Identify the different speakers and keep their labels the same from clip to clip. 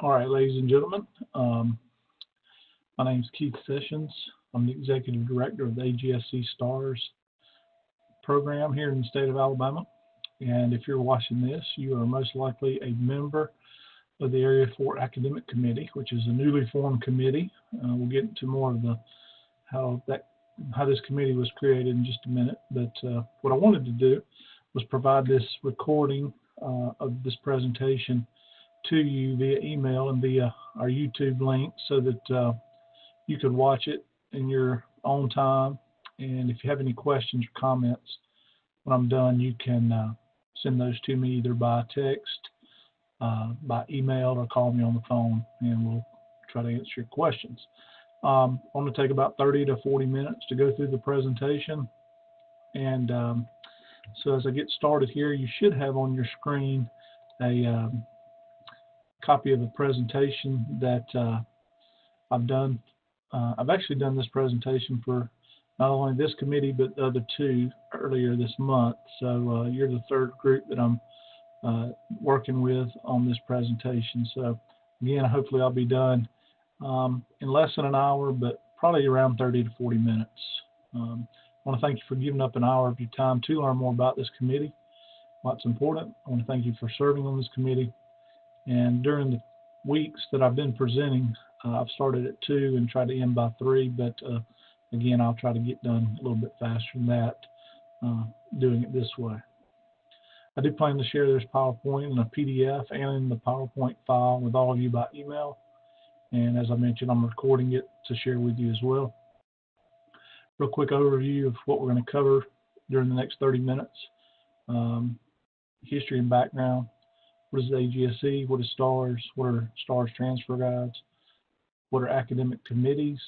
Speaker 1: All right, ladies and gentlemen, my name is Keith Sessions. I'm the Executive Director of the AGSC STARS program here in the state of Alabama. And if you're watching this, you are most likely a member of the Area 4 Academic Committee, which is a newly formed committee. We'll get into more of how this committee was created in just a minute. But what I wanted to do was provide this recording of this presentation to you via email and via our YouTube link so that you could watch it in your own time. And if you have any questions or comments when I'm done, you can send those to me either by text, by email, or call me on the phone, and we'll try to answer your questions. I'm going to take about 30 to 40 minutes to go through the presentation. And so as I get started here, you should have on your screen a copy of the presentation that I've done. I've actually done this presentation for not only this committee but the other two earlier this month. So you're the third group that I'm working with on this presentation. So again, hopefully I'll be done in less than an hour, but probably around 30 to 40 minutes. I want to thank you for giving up an hour of your time to learn more about this committee, what's important. I want to thank you for serving on this committee. And during the weeks that I've been presenting, I've started at 2 and tried to end by 3, but again, I'll try to get done a little bit faster than that, doing it this way. I do plan to share this PowerPoint in a PDF and in the PowerPoint file with all of you by email. And as I mentioned, I'm recording it to share with you as well. Real quick overview of what we're going to cover during the next 30 minutes. History and background. What is the AGSC? What is STARS? What are STARS transfer guides? What are academic committees?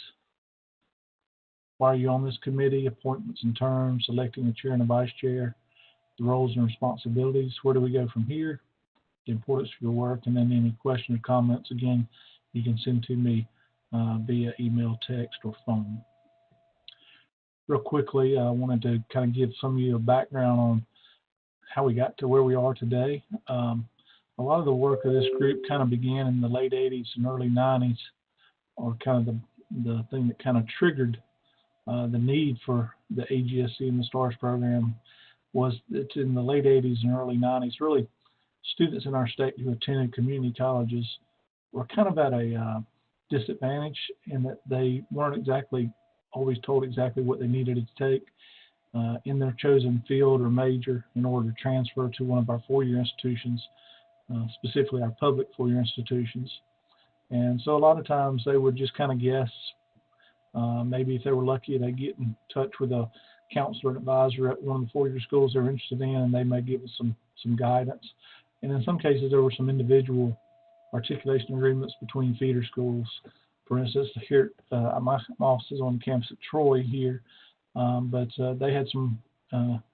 Speaker 1: Why are you on this committee? Appointments and terms, selecting a chair and a vice chair, the roles and responsibilities. Where do we go from here? The importance of your work, and then any questions or comments, again, you can send to me via email, text, or phone. Real quickly, I wanted to kind of give some of you a background on how we got to where we are today. A lot of the work of this group kind of began in the late 80s and early 90s, or kind of the thing that kind of triggered the need for the AGSC and the STARS program was that in the late 80s and early 90s, really students in our state who attended community colleges were kind of at a disadvantage in that they weren't exactly always told exactly what they needed to take in their chosen field or major in order to transfer to one of our four-year institutions, specifically our public four-year institutions. And so a lot of times they would just kind of guess. Maybe if they were lucky, they'd get in touch with a counselor and advisor at one of the four-year schools they're interested in, and they may give us some guidance. And in some cases, there were some individual articulation agreements between feeder schools. For instance, here my office is on the campus at Troy here, but they had some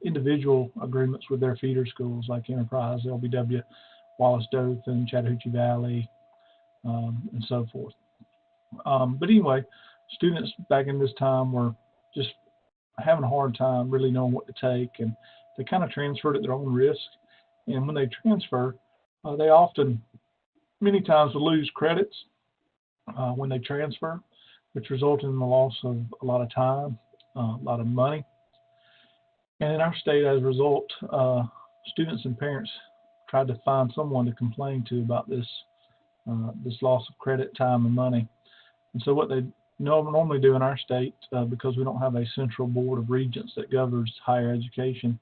Speaker 1: individual agreements with their feeder schools like Enterprise, LBW, Wallace-Dothan, Chattahoochee Valley, and so forth. But anyway, students back in this time were just having a hard time really knowing what to take, and they kind of transferred at their own risk. And when they transfer, they often, many times, would lose credits when they transfer, which resulted in the loss of a lot of time, a lot of money. And in our state, as a result, students and parents tried to find someone to complain to about this loss of credit, time, and money. And so what they normally do in our state, because we don't have a central board of regents that governs higher education,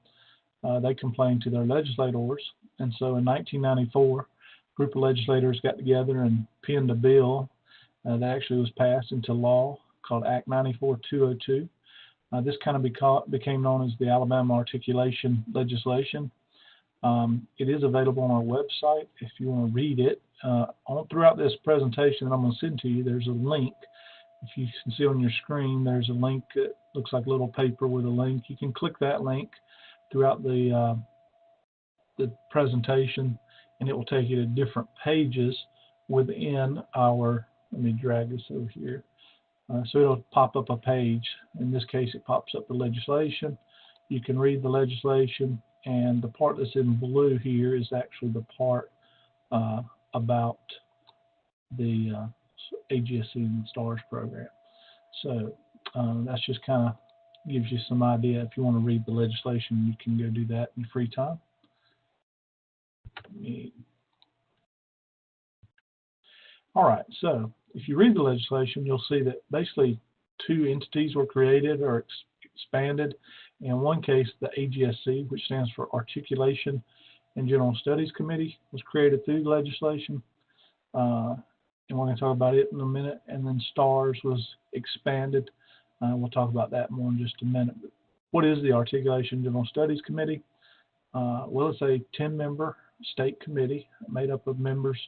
Speaker 1: they complain to their legislators. And so in 1994, a group of legislators got together and penned a bill that actually was passed into law called Act 94-202. This kind of became known as the Alabama Articulation Legislation. It is available on our website if you want to read it. Throughout this presentation that I'm going to send to you, there's a link. If you can see on your screen, there's a link that looks like a little paper with a link. You can click that link throughout the presentation, and it will take you to different pages within our, let me drag this over here. So it'll pop up a page. In this case, it pops up the legislation. You can read the legislation, and the part that's in blue here is actually the part about the AGSC and STARS program. So that's just kind of gives you some idea. If you want to read the legislation, you can go do that in your free time. All right, so if you read the legislation, you'll see that basically two entities were created or expanded. In one case, the AGSC, which stands for Articulation and General Studies Committee, was created through the legislation. And we're going to talk about it in a minute. And then STARS was expanded. We'll talk about that more in just a minute. But what is the Articulation and General Studies Committee? Well, it's a 10-member state committee made up of members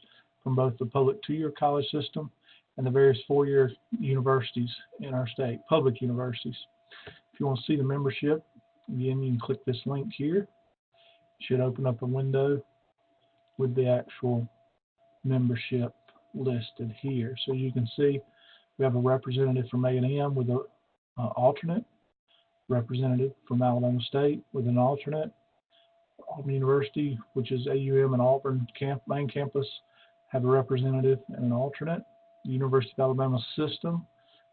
Speaker 1: from both the public 2-year college system and the various 4-year universities in our state, public universities. If you want to see the membership, again, you can click this link here. It should open up a window with the actual membership listed here. So you can see we have a representative from A&M with an alternate, representative from Alabama State with an alternate, Auburn University, which is AUM and Auburn main campus, have a representative and an alternate. The University of Alabama system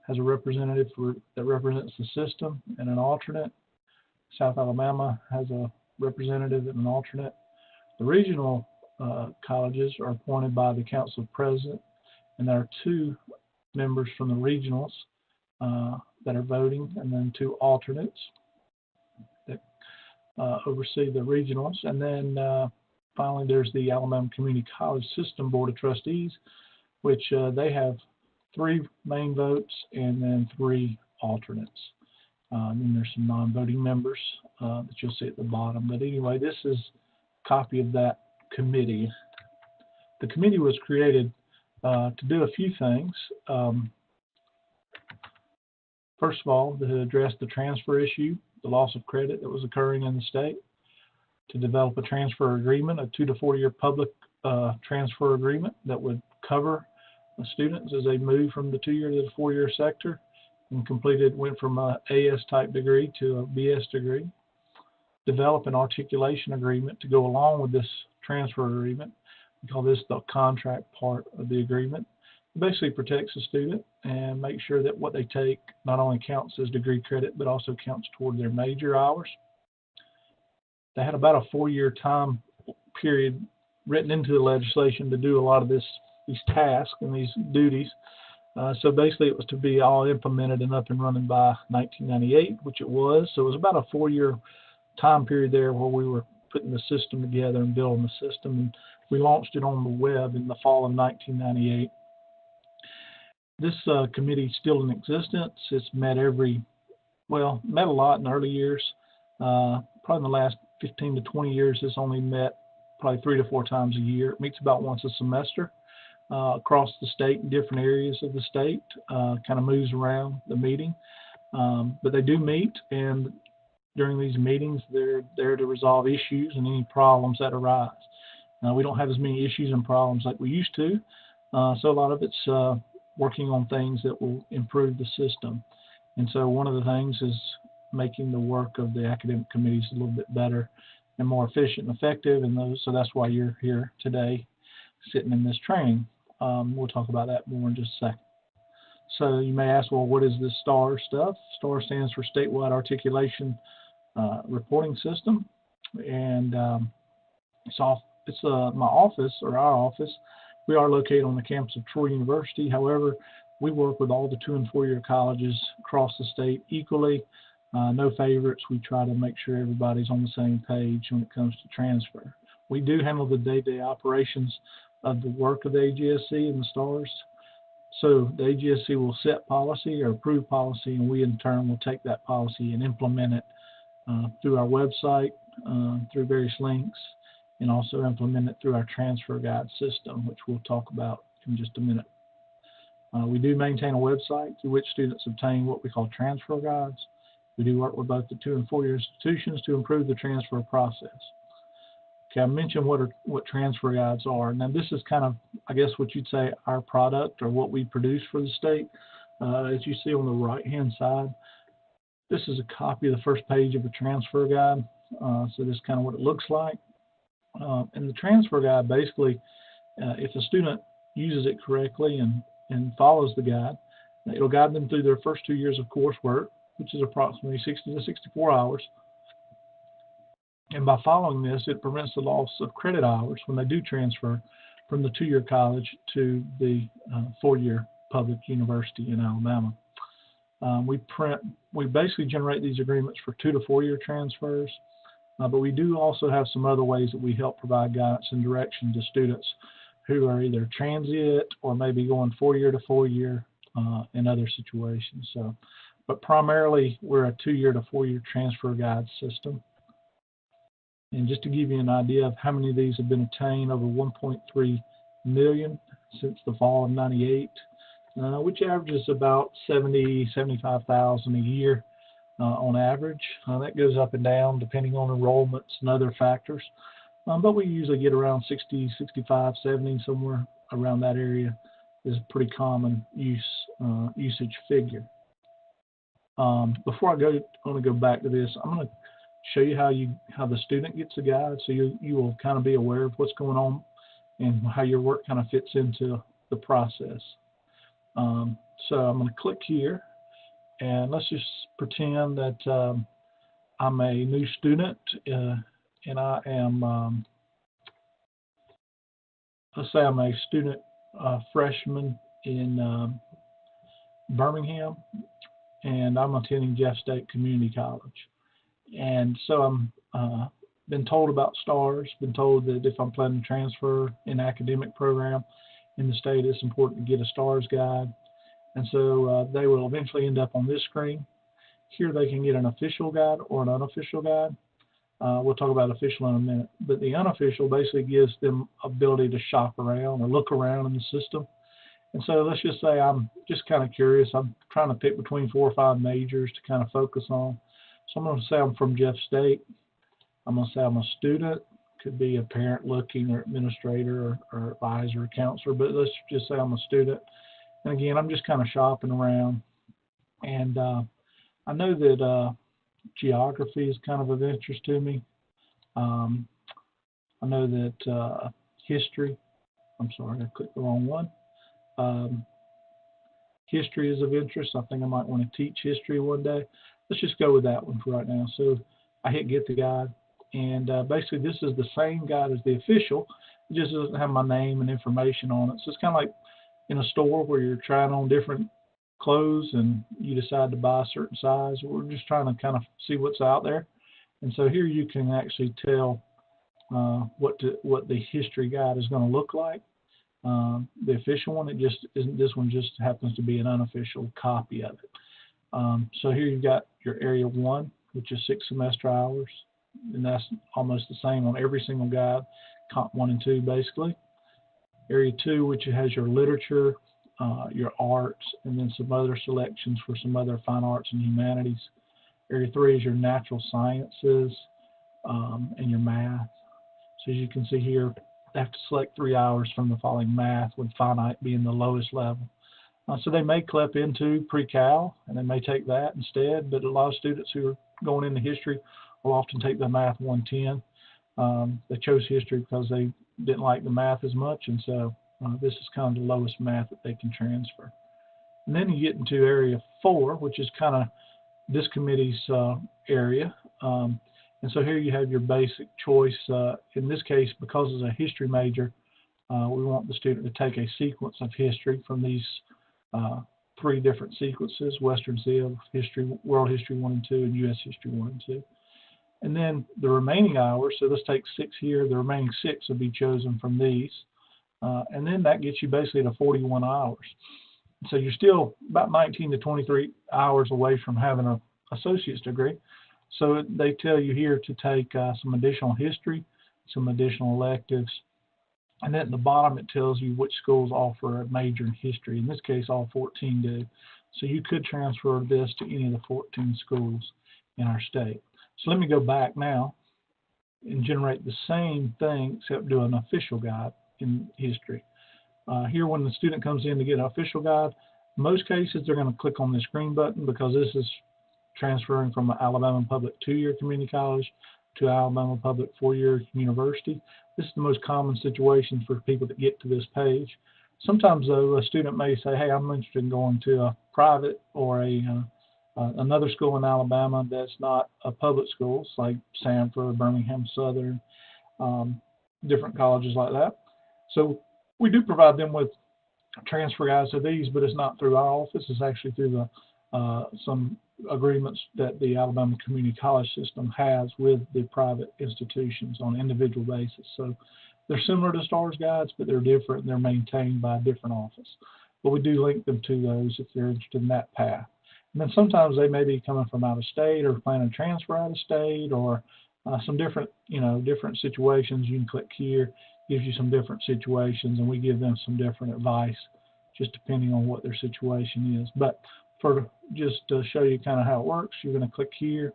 Speaker 1: has a representative that represents the system and an alternate. South Alabama has a representative and an alternate. The regional colleges are appointed by the Council of President, and there are 2 members from the regionals that are voting, and then 2 alternates that oversee the regionals. And then finally, there's the Alabama Community College System Board of Trustees, which they have 3 main votes and then 3 alternates. And there's some non-voting members that you'll see at the bottom. But anyway, this is a copy of that committee. The committee was created to do a few things. First of all, to address the transfer issue, the loss of credit that was occurring in the state, to develop a transfer agreement, a 2- to 4-year public transfer agreement that would cover the students as they move from the 2-year to the 4-year sector and went from an AS type degree to a BS degree. Develop an articulation agreement to go along with this transfer agreement. We call this the contract part of the agreement. It basically protects the student and makes sure that what they take not only counts as degree credit, but also counts toward their major hours. They had about a 4-year time period written into the legislation to do a lot of these tasks and these duties. So basically it was to be all implemented and up and running by 1998, which it was. So it was about a 4-year time period there where we were putting the system together and building the system. And we launched it on the web in the fall of 1998. This committee is still in existence. It's met met a lot in the early years. Probably in the last 15 to 20 years, it's only met probably 3 to 4 times a year. It meets about once a semester across the state in different areas of the state, kind of moves around the meeting. But they do meet, and during these meetings, they're there to resolve issues and any problems that arise. We don't have as many issues and problems like we used to, so a lot of it's working on things that will improve the system. And so one of the things is making the work of the academic committees a little bit better and more efficient and effective. And so that's why you're here today sitting in this training. We'll talk about that more in just a second. So you may ask, well, what is this STAR stuff? STAR stands for Statewide Articulation Reporting System. And it's my office, or our office. We are located on the campus of Troy University. However, we work with all the 2- and 4-year colleges across the state equally. No favorites. We try to make sure everybody's on the same page when it comes to transfer. We do handle the day-to-day operations of the work of the AGSC and the STARS. So the AGSC will set policy or approve policy, and we in turn will take that policy and implement it through our website, through various links, and also implement it through our transfer guide system, which we'll talk about in just a minute. We do maintain a website through which students obtain what we call transfer guides. We do work with both the 2- and 4-year institutions to improve the transfer process. Okay, I mentioned what transfer guides are. Now this is kind of, I guess, what you'd say our product or what we produce for the state. As you see on the right-hand side, this is a copy of the first page of a transfer guide. So this is kind of what it looks like. And the transfer guide basically, if a student uses it correctly and follows the guide, it'll guide them through their first 2 years of coursework, which is approximately 60 to 64 hours. And by following this, it prevents the loss of credit hours when they do transfer from the 2-year college to the 4-year public university in Alabama. We basically generate these agreements for 2 to 4-year transfers, but we do also have some other ways that we help provide guidance and direction to students who are either transient or maybe going 4-year to 4-year in other situations. But primarily, we're a 2-year to 4-year transfer guide system. And just to give you an idea of how many of these have been obtained, over 1.3 million since the fall of '98, which averages about 75,000 a year on average. That goes up and down depending on enrollments and other factors. But we usually get around 60, 65, 70, somewhere around that area is a pretty common usage figure. Before I want to go back to this, I'm going to show you how the student gets a guide, so you will kind of be aware of what's going on and how your work kind of fits into the process. So I'm going to click here, and let's just pretend that I'm a new student, and I am, let's say I'm a student freshman in Birmingham, and I'm attending Jeff State Community College. And so I'm been told about STARS, been told that if I'm planning to transfer an academic program in the state, it's important to get a STARS guide. And so they will eventually end up on this screen. Here they can get an official guide or an unofficial guide. We'll talk about official in a minute. But the unofficial basically gives them ability to shop around or look around in the system. And so let's just say I'm just kind of curious. I'm trying to pick between 4 or 5 majors to kind of focus on. So I'm going to say I'm from Jeff State. I'm going to say I'm a student. Could be a parent looking, or administrator, or advisor, or counselor. But let's just say I'm a student. And again, I'm just kind of shopping around. And I know that geography is kind of interest to me. I know that history. I'm sorry, I clicked the wrong one. History is of interest. I think I might want to teach history one day. Let's just go with that one for right now. So I hit get the guide, and basically this is the same guide as the official. It just doesn't have my name and information on it. So it's kind of like in a store where you're trying on different clothes and you decide to buy a certain size. We're just trying to kind of see what's out there. And so here you can actually tell what the history guide is going to look like. The official one, it just isn't. This one just happens to be an unofficial copy of it. So here you've got your area 1, which is 6 semester hours, and that's almost the same on every single guide, comp 1 and 2 basically. Area 2, which has your literature, your arts, and then some other selections for some other fine arts and humanities. Area 3 is your natural sciences and your math. So as you can see here, they have to select 3 hours from the following math, with finite being the lowest level. So they may clip into pre-cal, and they may take that instead, but a lot of students who are going into history will often take the math 110. They chose history because they didn't like the math as much, and so this is kind of the lowest math that they can transfer. And then you get into area 4, which is kind of this committee's area. And so here you have your basic choice. In this case, because it's a history major, we want the student to take a sequence of history from these 3 different sequences: Western Civ, History, World History 1 and 2, and U.S. History 1 and 2. And then the remaining hours, so let's take 6 here, the remaining 6 will be chosen from these. And then that gets you basically to 41 hours. So you're still about 19 to 23 hours away from having an associate's degree. So they tell you here to take some additional history, some additional electives, and then at the bottom it tells you which schools offer a major in history. In this case, all 14 do. So you could transfer this to any of the 14 schools in our state. So let me go back now and generate the same thing, except do an official guide in history. Here, when the student comes in to get an official guide, in most cases they're going to click on this green button, because this is transferring from an Alabama Public 2-year community college to Alabama Public 4-year university. This is the most common situation for people that get to this page. Sometimes, though, a student may say, hey, I'm interested in going to a private or another school in Alabama that's not a public school, like Sanford, Birmingham Southern, different colleges like that. So we do provide them with transfer guides to these, but it's not through our office. It's actually through some agreements that the Alabama Community College System has with the private institutions on an individual basis. So they're similar to STARS guides, but they're different. They're maintained by a different office. But we do link them to those if they're interested in that path. And then sometimes they may be coming from out of state or planning to transfer out of state, or some different, different situations. You can click here, gives you some different situations, and we give them some different advice just depending on what their situation is. But for just to show you kind of how it works, you're going to click here,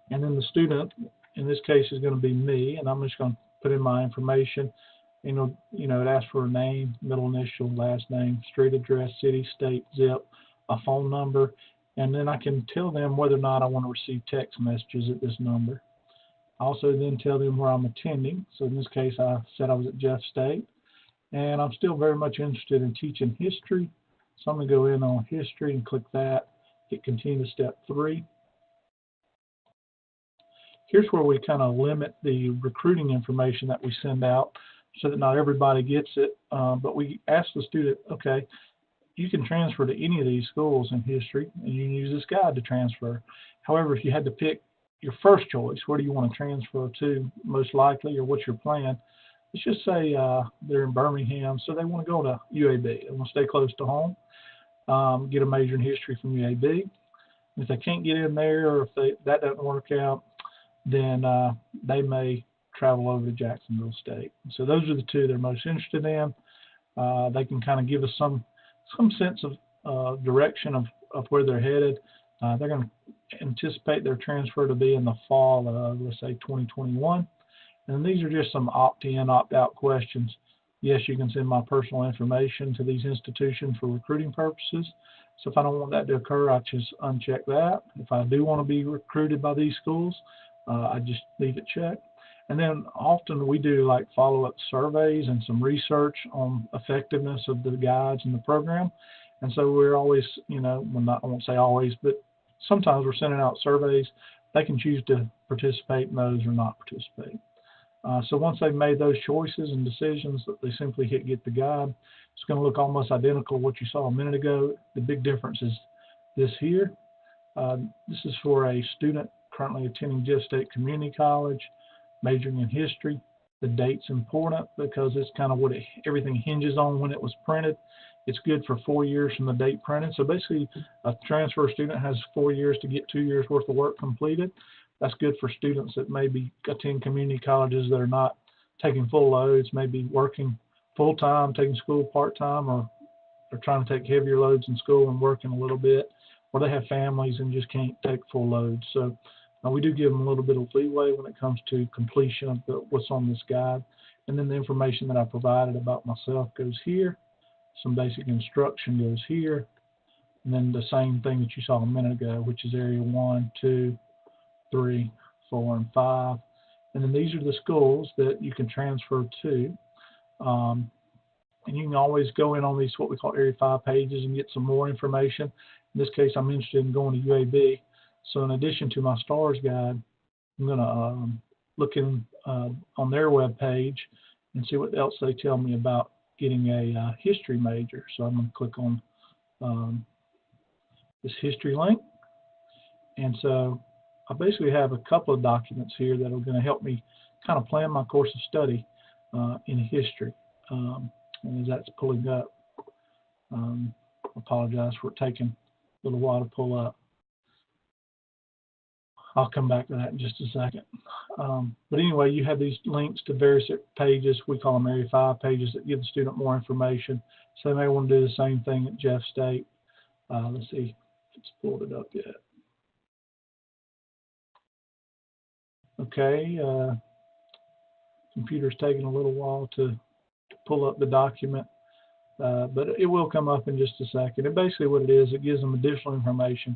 Speaker 1: and then the student, in this case, is going to be me, and I'm just going to put in my information. It asks for a name, middle initial, last name, street address, city, state, zip, a phone number, and then I can tell them whether or not I want to receive text messages at this number. I also then tell them where I'm attending. So in this case, I said I was at Jeff State, and I'm still very much interested in teaching history. So I'm going to go in on history and click that, hit continue to step 3. Here's where we kind of limit the recruiting information that we send out so that not everybody gets it. But we ask the student, okay, you can transfer to any of these schools in history, and you can use this guide to transfer. However, if you had to pick your first choice, where do you want to transfer to most likely, or what's your plan? Let's just say they're in Birmingham, so they want to go to UAB. They want to stay close to home, get a major in history from UAB. If they can't get in there, or if that doesn't work out, then they may travel over to Jacksonville State. So those are the two they're most interested in. They can kind of give us some sense of direction of where they're headed. They're going to anticipate their transfer to be in the fall of, let's say, 2021. And these are just some opt-in, opt-out questions. Yes, you can send my personal information to these institutions for recruiting purposes. So if I don't want that to occur, I just uncheck that. If I do want to be recruited by these schools, I just leave it checked. And then often we do like follow-up surveys and some research on effectiveness of the guides and the program. And so we're always, I won't say always, but sometimes we're sending out surveys. They can choose to participate in those or not participate. So once they've made those choices and decisions, they simply hit get the guide. It's going to look almost identical to what you saw a minute ago. The big difference is this here. This is for a student currently attending Jeff State Community College, majoring in history. The date's important because it's kind of what everything hinges on when it was printed. It's good for 4 years from the date printed. So basically, a transfer student has 4 years to get 2 years worth of work completed. That's good for students that maybe attend community colleges that are not taking full loads, maybe working full-time, taking school part-time, or they're trying to take heavier loads in school and working a little bit, or they have families and just can't take full loads. So we do give them a little bit of leeway when it comes to completion of what's on this guide. And then the information that I provided about myself goes here. Some basic instruction goes here. And then the same thing that you saw a minute ago, which is area 1, 2, 3, 4, and 5. And then these are the schools that you can transfer to. And you can always go in on these, what we call area 5 pages, and get some more information. In this case, I'm interested in going to UAB. So in addition to my STARS guide, I'm going to look in on their web page and see what else they tell me about getting a history major. So I'm going to click on this history link. And so I basically have a couple of documents here that are going to help me kind of plan my course of study in history. And as that's pulling up, I apologize for it taking a little while to pull up. I'll come back to that in just a second. But anyway, you have these links to various pages. We call them Area 5 pages that give the student more information. So they may want to do the same thing at Jeff State. Let's see if it's pulled it up yet. Okay, computer's taking a little while to pull up the document, but it will come up in just a second. And basically what it is, it gives them additional information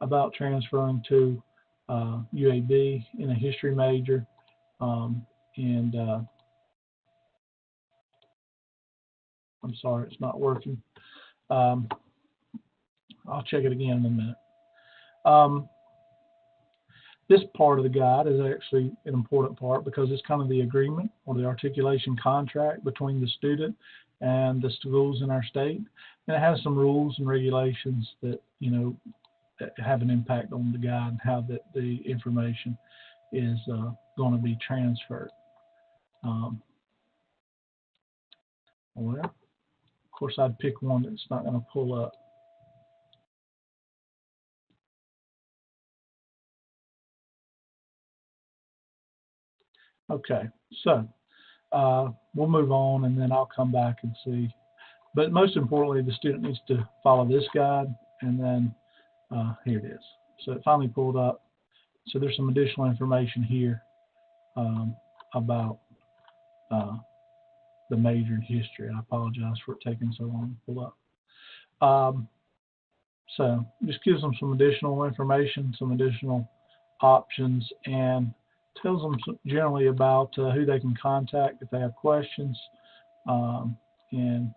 Speaker 1: about transferring to UAB in a history major, and I'm sorry, it's not working. I'll check it again in a minute. This part of the guide is actually an important part because it's kind of the agreement or the articulation contract between the student and the schools in our state. And it has some rules and regulations that, that have an impact on the guide and how the information is going to be transferred. Well, of course, I'd pick one that's not going to pull up. Okay, so we'll move on and then I'll come back and see. But most importantly, the student needs to follow this guide, and then here it is. So it finally pulled up. So there's some additional information here about the major in history. I apologize for it taking so long to pull up. So just gives them some additional information, some additional options, and tells them generally about who they can contact if they have questions, and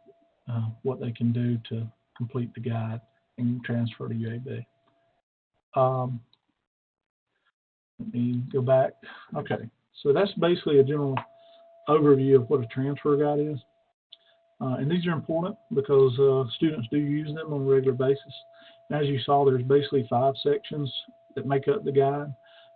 Speaker 1: what they can do to complete the guide and transfer to UAB. Let me go back. Okay, so that's basically a general overview of what a transfer guide is. And these are important because students do use them on a regular basis. And as you saw, there's basically 5 sections that make up the guide.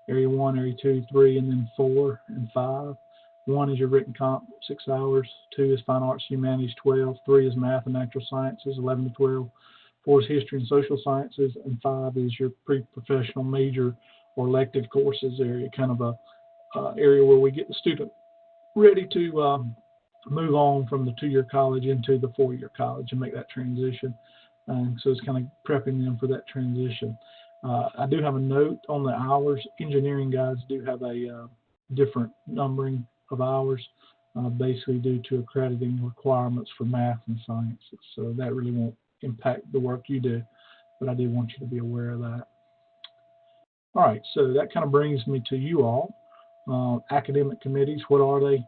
Speaker 1: Area 1, Area 2, 3, and then 4 and 5. 1 is your written comp, 6 hours. 2 is fine arts, humanities, 12. 3 is math and natural sciences, 11 to 12. 4 is history and social sciences, and 5 is your pre-professional major or elective courses area, kind of a area where we get the student ready to move on from the 2-year college into the 4-year college and make that transition. So it's kind of prepping them for that transition. I do have a note on the hours. Engineering guides do have a different numbering of hours, basically due to accrediting requirements for math and sciences. So that really won't impact the work you do, but I do want you to be aware of that. All right, so that kind of brings me to you all. Academic committees, what are they?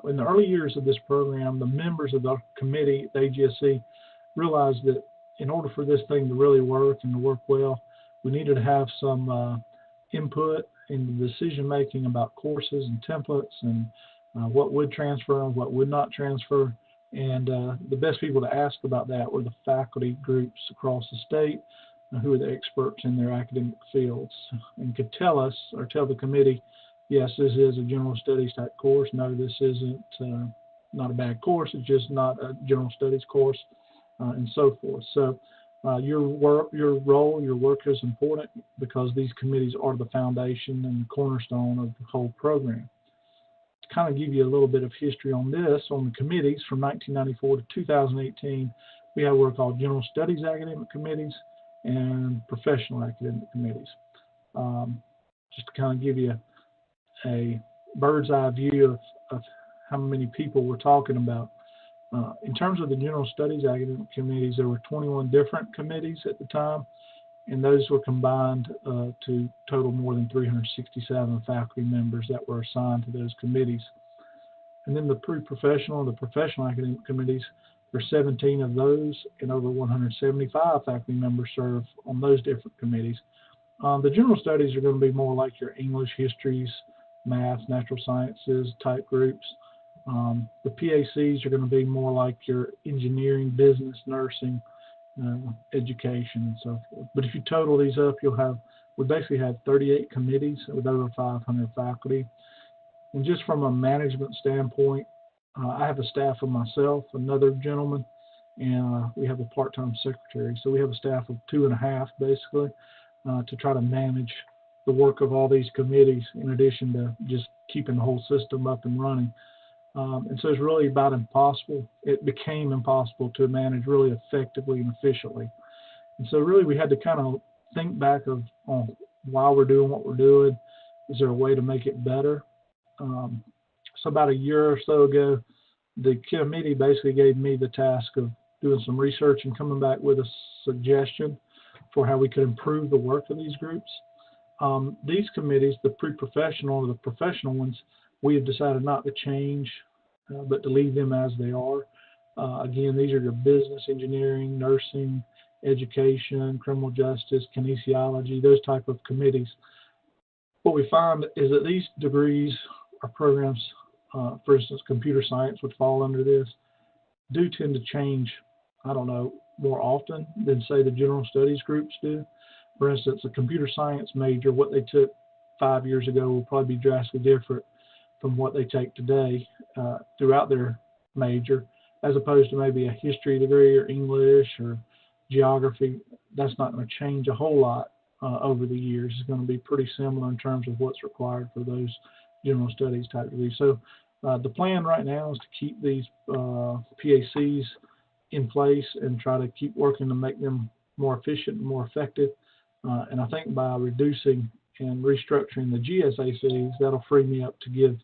Speaker 1: In the early years of this program, the members of the committee at AGSC realized that in order for this thing to really work and to work well, we needed to have some input in the decision making about courses and templates and what would transfer and what would not transfer. And the best people to ask about that were the faculty groups across the state who are the experts in their academic fields and could tell us or tell the committee, yes, this is a general studies type course. No, this isn't not a bad course. It's just not a general studies course, and so forth. So your role, your work is important because these committees are the foundation and the cornerstone of the whole program. To kind of give you a little bit of history on this, on the committees from 1994 to 2018, we had what are called general studies academic committees and professional academic committees. Just to kind of give you a bird's eye view of how many people we're talking about. In terms of the general studies academic committees, there were 21 different committees at the time, and those were combined to total more than 367 faculty members that were assigned to those committees. And then the pre-professional and the professional academic committees, there are 17 of those, and over 175 faculty members serve on those different committees. The general studies are going to be more like your English, histories, math, natural sciences type groups. The PACs are going to be more like your engineering, business, nursing, education, and so forth. But if you total these up, we basically have 38 committees with over 500 faculty. And just from a management standpoint, I have a staff of myself, another gentleman, and we have a part-time secretary. So we have a staff of 2.5 basically to try to manage the work of all these committees in addition to just keeping the whole system up and running. And so it's really about impossible. It became impossible to manage really effectively and efficiently. And so really we had to kind of think back of why we're doing what we're doing. Is there a way to make it better? So about a year or so ago, the committee basically gave me the task of doing some research and coming back with a suggestion for how we could improve the work of these groups. These committees, the pre-professional or the professional ones, we have decided not to change, but to leave them as they are. Again, these are your business, engineering, nursing, education, criminal justice, kinesiology, those type of committees. What we find is that these degrees or programs, for instance, computer science would fall under this, do tend to change, I don't know, more often than, say, the general studies groups do. For instance, a computer science major, what they took 5 years ago will probably be drastically different from what they take today throughout their major, as opposed to maybe a history degree or English or geography. That's not going to change a whole lot over the years. It's going to be pretty similar in terms of what's required for those general studies type degrees. So the plan right now is to keep these PACs in place and try to keep working to make them more efficient and more effective. And I think by reducing and restructuring the GSACs, that'll free me up to give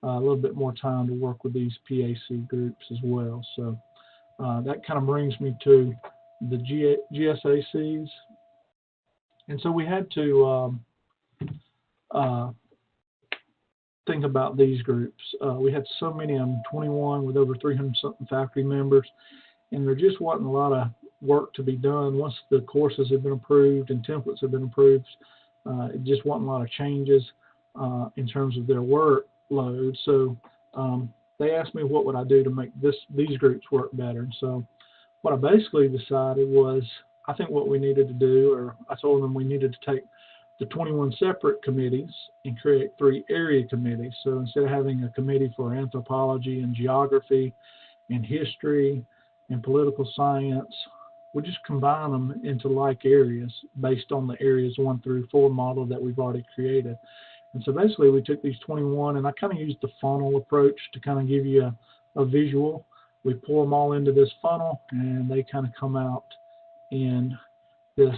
Speaker 1: a little bit more time to work with these PAC groups as well. So that kind of brings me to the GSACs. And so we had to think about these groups. We had so many of them, 21 with over 300-something faculty members, and there just wasn't a lot of work to be done. Once the courses have been approved and templates have been approved, it just wasn't a lot of changes in terms of their workload. So they asked me what would I do to make these groups work better. And so what I basically decided was, I think what we needed to do, or I told them we needed to take the 21 separate committees and create 3 area committees. So instead of having a committee for anthropology and geography and history and political science, we just combine them into like areas based on the areas 1 through 4 model that we've already created. And so basically we took these 21 and I kind of used the funnel approach to kind of give you a visual. We pour them all into this funnel and they kind of come out in this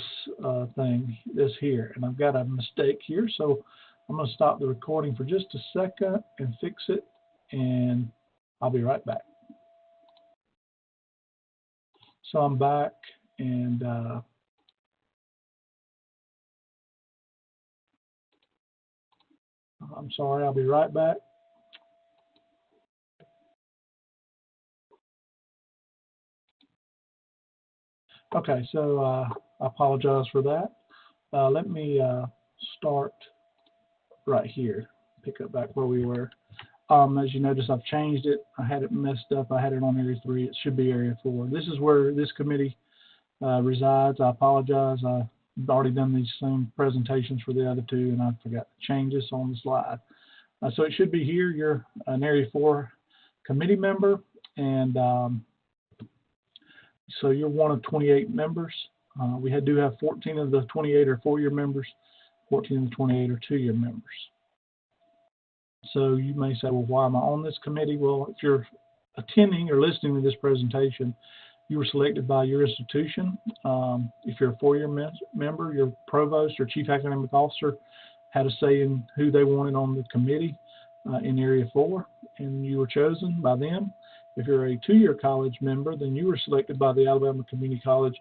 Speaker 1: this here. And I've got a mistake here, so I'm going to stop the recording for just a second and fix it, and I'll be right back. So I'm back, and I'm sorry, I'll be right back. Okay, so I apologize for that. Let me start right here, pick up back where we were. As you notice, I've changed it. I had it messed up. I had it on Area 3. It should be Area 4. This is where this committee resides. I apologize. I've already done these same presentations for the other 2, and I forgot to change this on the slide. So it should be here. You're an Area 4 committee member, and so you're one of 28 members. We do have 14 of the 28 are 4-year members, 14 of the 28 are 2-year members. So you may say, well, why am I on this committee? Well, if you're attending or listening to this presentation, you were selected by your institution. If you're a 4-year member, your provost or chief academic officer had a say in who they wanted on the committee in Area 4, and you were chosen by them. If you're a 2-year college member, then you were selected by the Alabama Community College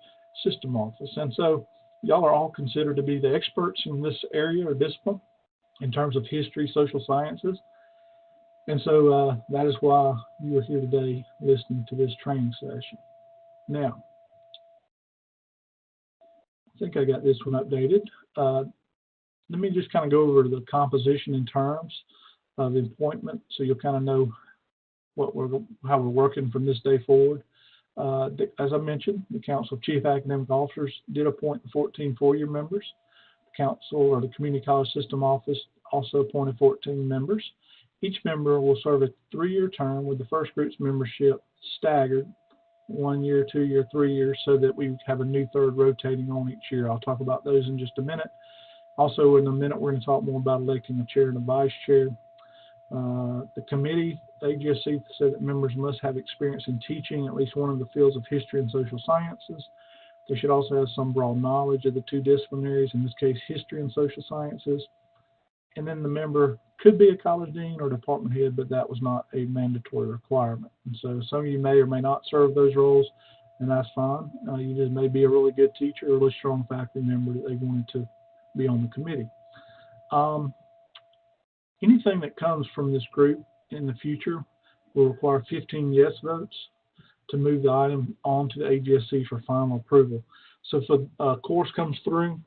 Speaker 1: System Office. And so y'all are all considered to be the experts in this area or discipline in terms of history, social sciences. And so that is why you are here today listening to this training session. Now, I think I got this one updated. Let me just kind of go over the composition in terms of the appointment so you'll kind of know how we're working from this day forward. As I mentioned, the Council of Chief Academic Officers did appoint the 14 4-year members. The Council or the Community College System Office also appointed 14 members. Each member will serve a 3-year term with the first group's membership staggered, 1 year, 2 year, 3 years, so that we have a new third rotating on each year. I'll talk about those in just a minute. Also, in a minute, we're going to talk more about electing a chair and a vice chair. The committee, the AGSC, said that members must have experience in teaching at least one of the fields of history and social sciences. They should also have some broad knowledge of the 2 disciplinaries, in this case, history and social sciences. And then the member could be a college dean or department head, but that was not a mandatory requirement. And so some of you may or may not serve those roles, and that's fine. You just may be a really good teacher or a really strong faculty member that they wanted to be on the committee. Anything that comes from this group in the future will require 15 yes votes. to move the item on to the AGSC for final approval. So if a course comes through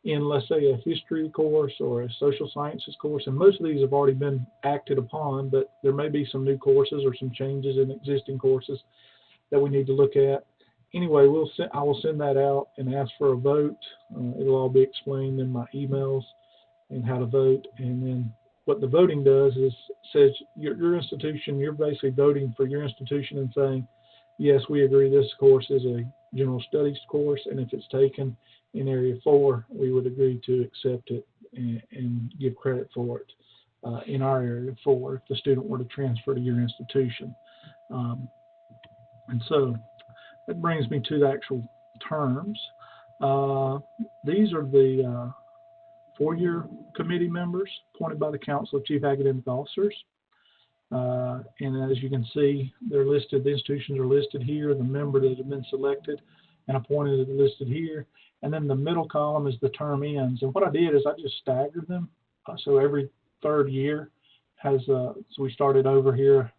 Speaker 1: in, let's say, a history course or a social sciences course, and most of these have already been acted upon, but there may be some new courses or some changes in existing courses that we need to look at. Anyway, I will send that out and ask for a vote. It'll all be explained in my emails and how to vote. And then what the voting does is says your institution, you're basically voting for your institution and saying, yes, we agree this course is a general studies course, and if it's taken in Area 4, we would agree to accept it and give credit for it in our Area 4 if the student were to transfer to your institution. And so that brings me to the actual terms. These are the 4-year committee members appointed by the Council of Chief Academic Officers. And as you can see, they're listed, the institutions are listed here, the member that have been selected and appointed is listed here. And then the middle column is the term ends. And what I did is I just staggered them. So every 3rd year has, so we started over here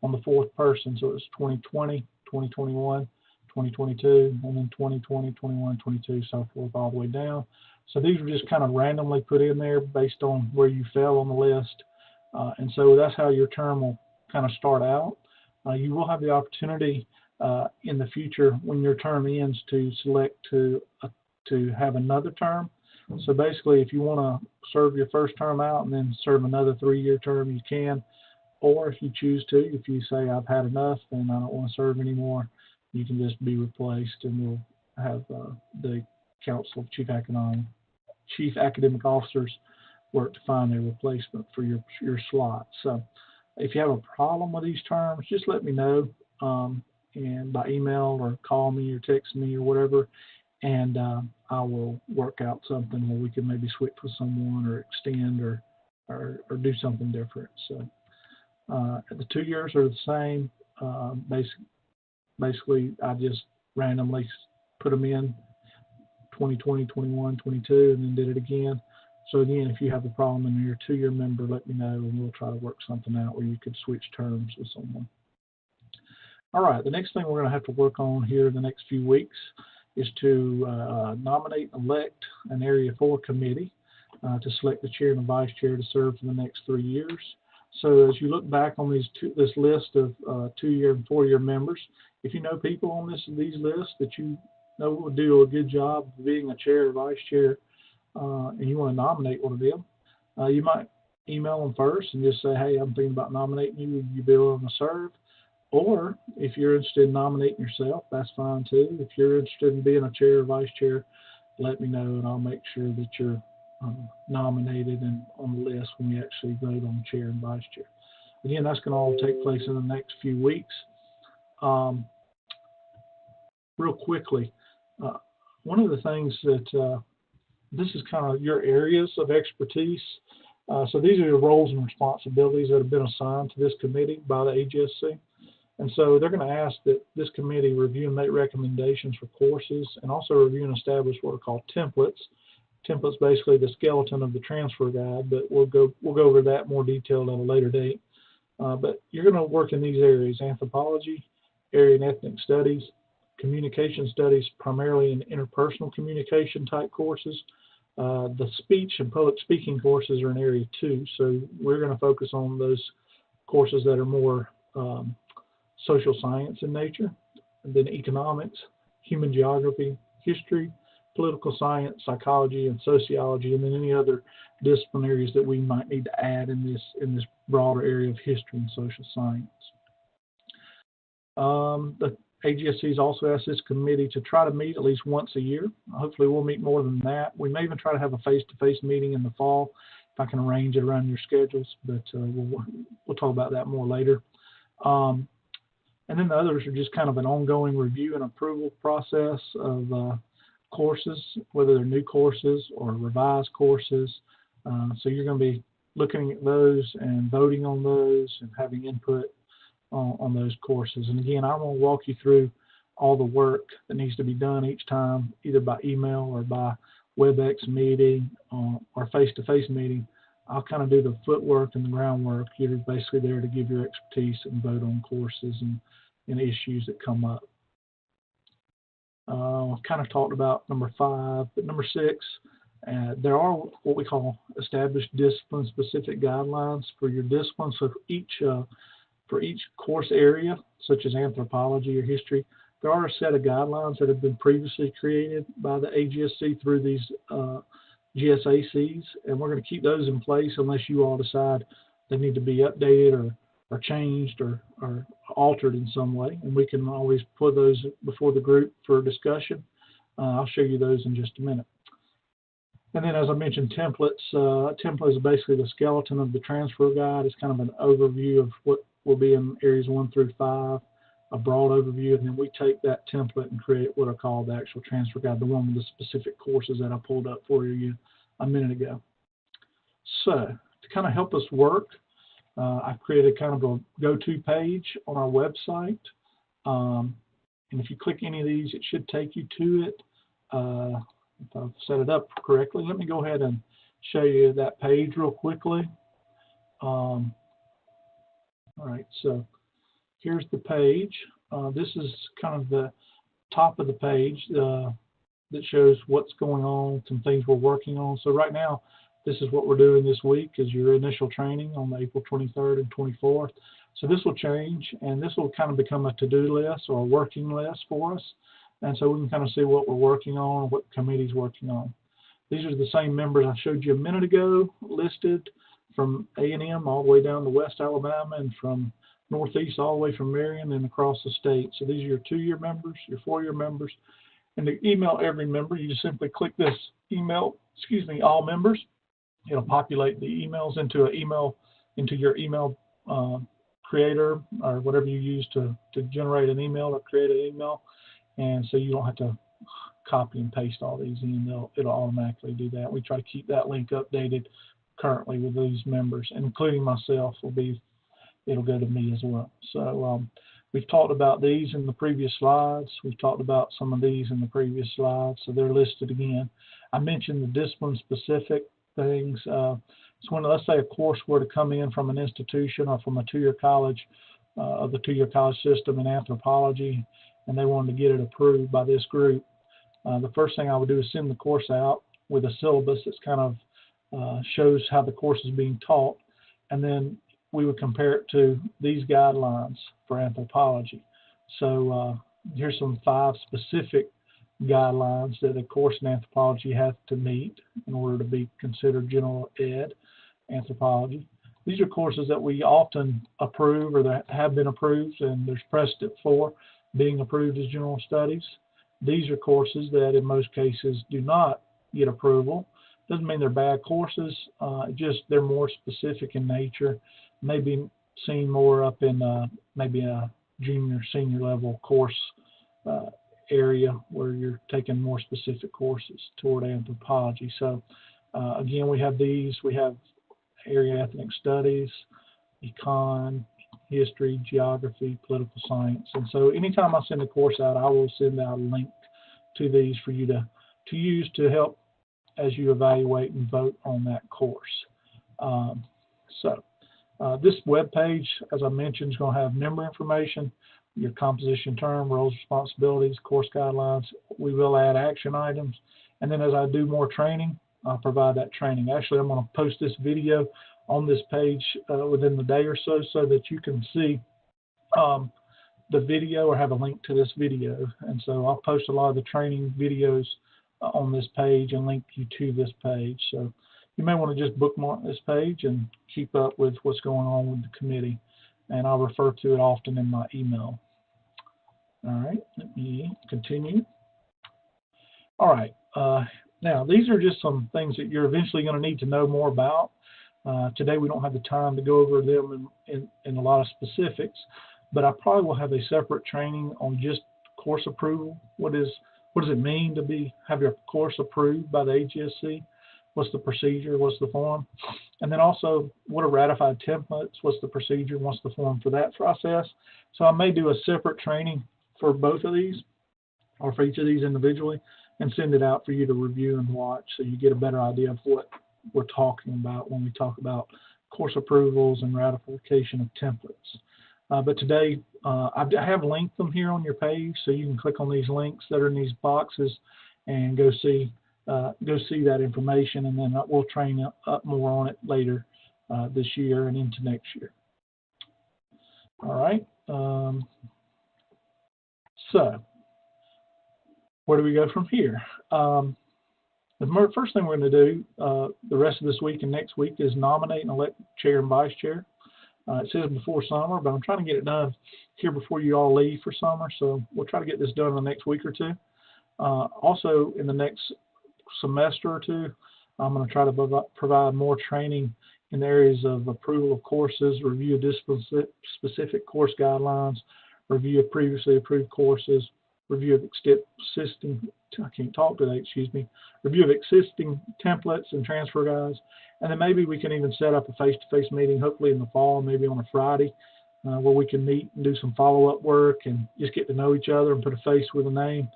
Speaker 1: on the 4th person. So it was 2020, 2021, 2022, and then 2020, 21, 22, so forth, all the way down. So these were just kind of randomly put in there based on where you fell on the list. And so that's how your term will kind of start out. You will have the opportunity in the future when your term ends to select to have another term. So basically, if you want to serve your first term out and then serve another 3-year term, you can. Or if you choose to, if you say I've had enough and I don't want to serve anymore, you can just be replaced, and we'll have the Council of Chief Academic Officers work to find a replacement for your slot. So if you have a problem with these terms, just let me know, and by email or call me or text me or whatever, and I will work out something where we can maybe switch with someone or extend or do something different. So the 2 years are the same. Basically, I just randomly put them in 2020, 21, 22, and then did it again. So again, if you have a problem and you're a 2-year member, let me know, and we'll try to work something out where you could switch terms with someone. All right, the next thing we're going to have to work on here in the next few weeks is to nominate and elect an Area 4 committee to select the chair and the vice chair to serve for the next 3 years. So as you look back on this list of 2-year and 4-year members, if you know people on these lists that you know will do a good job of being a chair or vice chair, and you want to nominate one of them, you might email them first and just say, hey, I'm thinking about nominating you. Would you be willing to serve? Or if you're interested in nominating yourself, that's fine too. If you're interested in being a chair or vice chair, let me know, and I'll make sure that you're nominated and on the list when we actually vote on chair and vice chair. Again, that's going to all take place in the next few weeks. Real quickly, one of the things that this is kind of your areas of expertise. So these are your roles and responsibilities that have been assigned to this committee by the AGSC. And so they're going to ask that this committee review and make recommendations for courses, and also review and establish what are called templates. Templates basically the skeleton of the transfer guide, but we'll go over that more detailed at a later date. But you're going to work in these areas: anthropology, area and ethnic studies, communication studies, primarily in interpersonal communication type courses. The speech and public speaking courses are in area 2, so we're going to focus on those courses that are more social science in nature, and then economics, human geography, history, political science, psychology, and sociology, and then any other disciplinaries that we might need to add in this broader area of history and social science. The AGSC has also asked this committee to try to meet at least once a year. Hopefully we'll meet more than that. We may even try to have a face-to-face meeting in the fall if I can arrange it around your schedules, but we'll talk about that more later. And then the others are just kind of an ongoing review and approval process of courses, whether they're new courses or revised courses. So you're going to be looking at those and voting on those and having input on those courses. And again, I'm going to walk you through all the work that needs to be done each time, either by email or by WebEx meeting or face-to-face meeting. I'll kind of do the footwork and the groundwork. You're basically there to give your expertise and vote on courses and issues that come up. I've kind of talked about number 5, but number 6, there are what we call established discipline-specific guidelines for your discipline. So for each course area, such as anthropology or history, there are a set of guidelines that have been previously created by the AGSC through these GSACs, and we're going to keep those in place unless you all decide they need to be updated or changed or altered in some way, and we can always put those before the group for discussion. I'll show you those in just a minute. And then, as I mentioned, templates. A template is basically the skeleton of the transfer guide. It's kind of an overview of what will be in areas 1 through 5, a broad overview, and then we take that template and create what are called the actual transfer guide, the one with the specific courses that I pulled up for you a minute ago. So, to kind of help us work, I've created kind of a go-to page on our website, and if you click any of these, it should take you to it. If I've set it up correctly, let me go ahead and show you that page real quickly. All right, so here's the page. This is kind of the top of the page that shows what's going on, some things we're working on. So right now, this is what we're doing this week is your initial training on April 23rd and 24th. So this will change, and this will kind of become a to-do list or a working list for us. And so we can kind of see what we're working on, what the committee's working on. These are the same members I showed you a minute ago, listed from A&M all the way down to West Alabama, and from Northeast all the way from Marion and across the state. So these are your 2-year members, your 4-year members. And to email every member, you just simply click this email, all members. It'll populate the emails into your email creator or whatever you use to generate an email or create an email. And so you don't have to copy and paste all these in. It'll automatically do that. We try to keep that link updated currently with these members, and including myself it'll go to me as well. So we've talked about these in the previous slides. We've talked about some of these in the previous slides, so they're listed again. I mentioned the discipline-specific things. So when, let's say, a course were to come in from an institution or from a 2-year college, of the 2-year college system in anthropology, and they wanted to get it approved by this group, the first thing I would do is send the course out with a syllabus that's kind of shows how the course is being taught, and then we would compare it to these guidelines for anthropology. So here's some 5 specific guidelines that a course in anthropology has to meet in order to be considered general ed anthropology. These are courses that we often approve or that have been approved, and there's precedent for being approved as general studies. These are courses that in most cases do not get approval. Doesn't mean they're bad courses, just they're more specific in nature, maybe seen more up in maybe a junior, senior level course area where you're taking more specific courses toward anthropology. So again, we have these. We have area ethnic studies, econ, history, geography, political science. And so anytime I send a course out, I will send out a link to these for you to use to help as you evaluate and vote on that course. This web page, as I mentioned, is going to have member information, your composition term, roles, responsibilities, course guidelines. We will add action items. And then as I do more training, I'll provide that training. Actually, I'm going to post this video on this page within the day or so that you can see the video or have a link to this video. And so I'll post a lot of the training videos on this page and link you to this page. So you may want to just bookmark this page and keep up with what's going on with the committee. And I'll refer to it often in my email. All right, let me continue. All right, now these are just some things that you're eventually going to need to know more about. Today we don't have the time to go over them in a lot of specifics, but I probably will have a separate training on just course approval. What does it mean to have your course approved by the AGSC? What's the procedure? What's the form? And then also, what are ratified templates? What's the procedure? What's the form for that process? So I may do a separate training for both of these, or for each of these individually, and send it out for you to review and watch so you get a better idea of what we're talking about when we talk about course approvals and ratification of templates. But today, I have linked them here on your page, so you can click on these links that are in these boxes and go see that information, and then we'll train up more on it later this year and into next year. All right. So where do we go from here? The first thing we're going to do the rest of this week and next week is nominate and elect chair and vice chair. It says before summer, but I'm trying to get it done here before you all leave for summer, so we'll try to get this done in the next week or two. Also, in the next semester or two, I'm going to try to provide more training in the areas of approval of courses, review of discipline-specific course guidelines, review of previously approved courses, review of review of existing templates and transfer guides, and then maybe we can even set up a face-to-face meeting, hopefully in the fall, maybe on a Friday, where we can meet and do some follow-up work and just get to know each other and put a face with a name,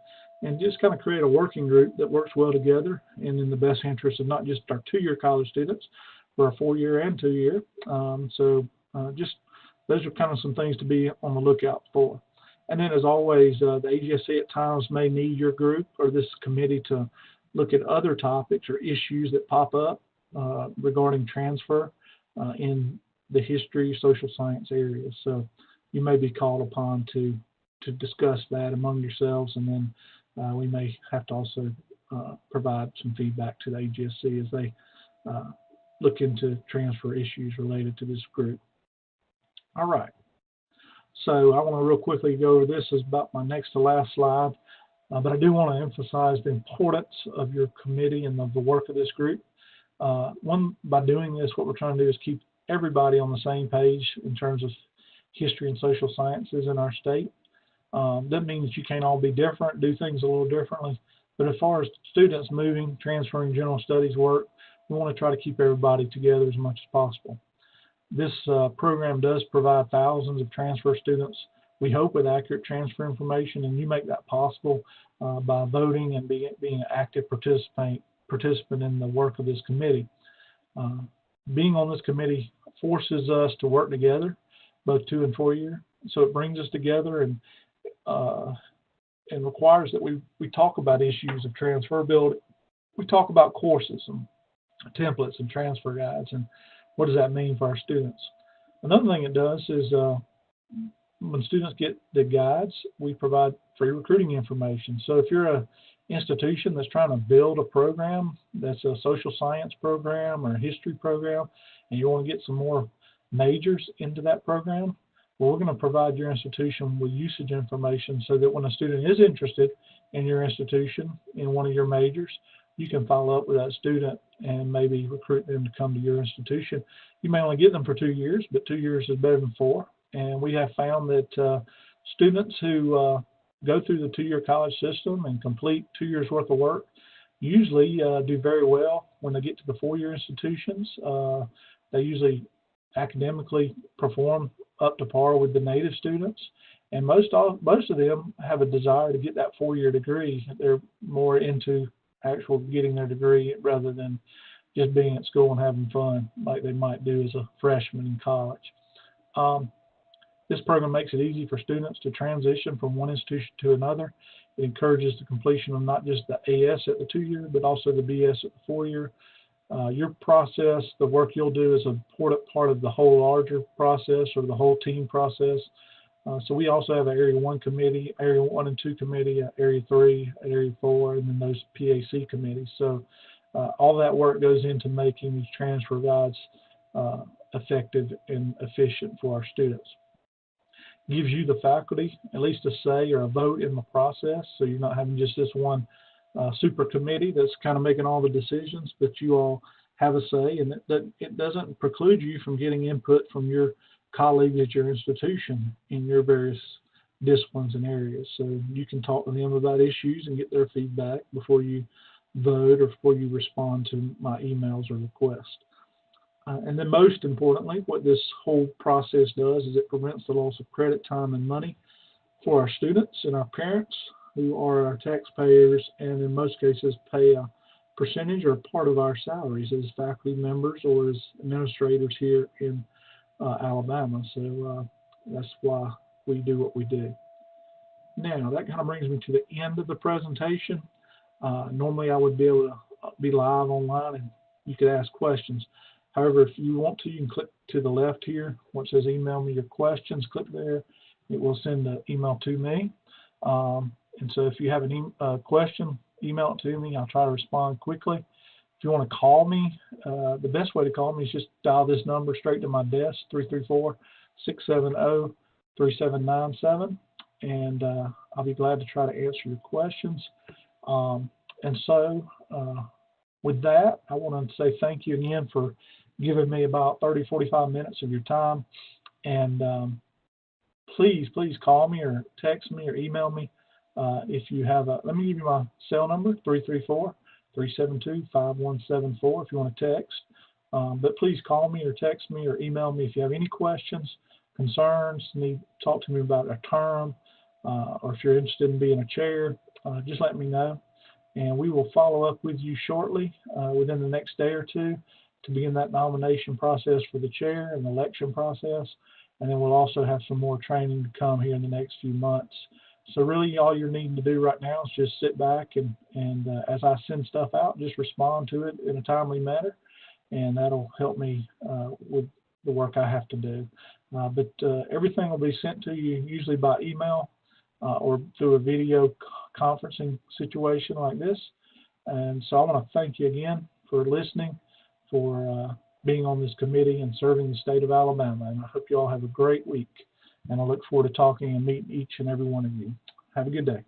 Speaker 1: and just kind of create a working group that works well together and in the best interest of not just our two-year college students, but our four-year and two-year. Just those are kind of some things to be on the lookout for. And then, as always, the AGSC at times may need your group or this committee to look at other topics or issues that pop up regarding transfer in the history, social science areas. So you may be called upon to discuss that among yourselves, and then we may have to also provide some feedback to the AGSC as they look into transfer issues related to this group. All right. So I want to real quickly go over this. Is about my next to last slide, but I do want to emphasize the importance of your committee and of the work of this group. By doing this, what we're trying to do is keep everybody on the same page in terms of history and social sciences in our state. That means you can't all be different, do things a little differently, but as far as students moving, transferring general studies work, we want to try to keep everybody together as much as possible. This program does provide thousands of transfer students, we hope, with accurate transfer information, and you make that possible by voting and being an active participant in the work of this committee. Being on this committee forces us to work together, both 2 and 4 year, so it brings us together and requires that we talk about issues of transferability. We talk about courses and templates and transfer guides, and what does that mean for our students? Another thing it does is when students get the guides, we provide free recruiting information. So if you're an institution that's trying to build a program that's a social science program or a history program, and you want to get some more majors into that program, well, we're going to provide your institution with usage information so that when a student is interested in your institution in one of your majors, you can follow up with that student and maybe recruit them to come to your institution. You may only get them for 2 years, but 2 years is better than 4. And we have found that students who go through the 2-year college system and complete 2 years worth of work usually do very well when they get to the 4-year institutions. They usually academically perform up to par with the native students. And most of them have a desire to get that 4-year degree. They're more into actual getting their degree rather than just being at school and having fun like they might do as a freshman in college. This program makes it easy for students to transition from one institution to another. It encourages the completion of not just the AS at the 2-year, but also the BS at the 4-year. Your process, the work you'll do, is an important part of the whole larger process or the whole team process. So we also have an Area 1 committee, Area 1 and 2 committee, Area 3, Area 4, and then those PAC committees. So all that work goes into making these transfer guides effective and efficient for our students. It gives you, the faculty, at least a say or a vote in the process, so you're not having just this one super committee that's kind of making all the decisions, but you all have a say, and that it doesn't preclude you from getting input from your colleagues at your institution in your various disciplines and areas. So you can talk to them about issues and get their feedback before you vote or before you respond to my emails or requests. And then most importantly, what this whole process does is it prevents the loss of credit, time, and money for our students and our parents, who are our taxpayers and in most cases pay a percentage or a part of our salaries as faculty members or as administrators here in Alabama. So that's why we do what we do. Now, that kind of brings me to the end of the presentation. Normally, I would be able to be live online and you could ask questions. However, if you want to, you can click to the left here where it says email me your questions. Click there. It will send the email to me. And so if you have a question, email it to me. I'll try to respond quickly. If you want to call me, the best way to call me is just dial this number straight to my desk, 334-670-3797. And I'll be glad to try to answer your questions. And so with that, I want to say thank you again for giving me about 30-45 minutes of your time. And please call me or text me or email me if you have let me give you my cell number, 334-372-5174 if you want to text. But please call me or text me or email me if you have any questions, concerns, need to talk to me about a term, or if you're interested in being a chair, just let me know. And we will follow up with you shortly within the next day or two to begin that nomination process for the chair and the election process. And then we'll also have some more training to come here in the next few months. So really all you're needing to do right now is just sit back and as I send stuff out, just respond to it in a timely manner. And that'll help me with the work I have to do. But everything will be sent to you usually by email or through a video conferencing situation like this. And so I want to thank you again for listening, for being on this committee and serving the state of Alabama. And I hope you all have a great week. And I look forward to talking and meeting each and every one of you. Have a good day.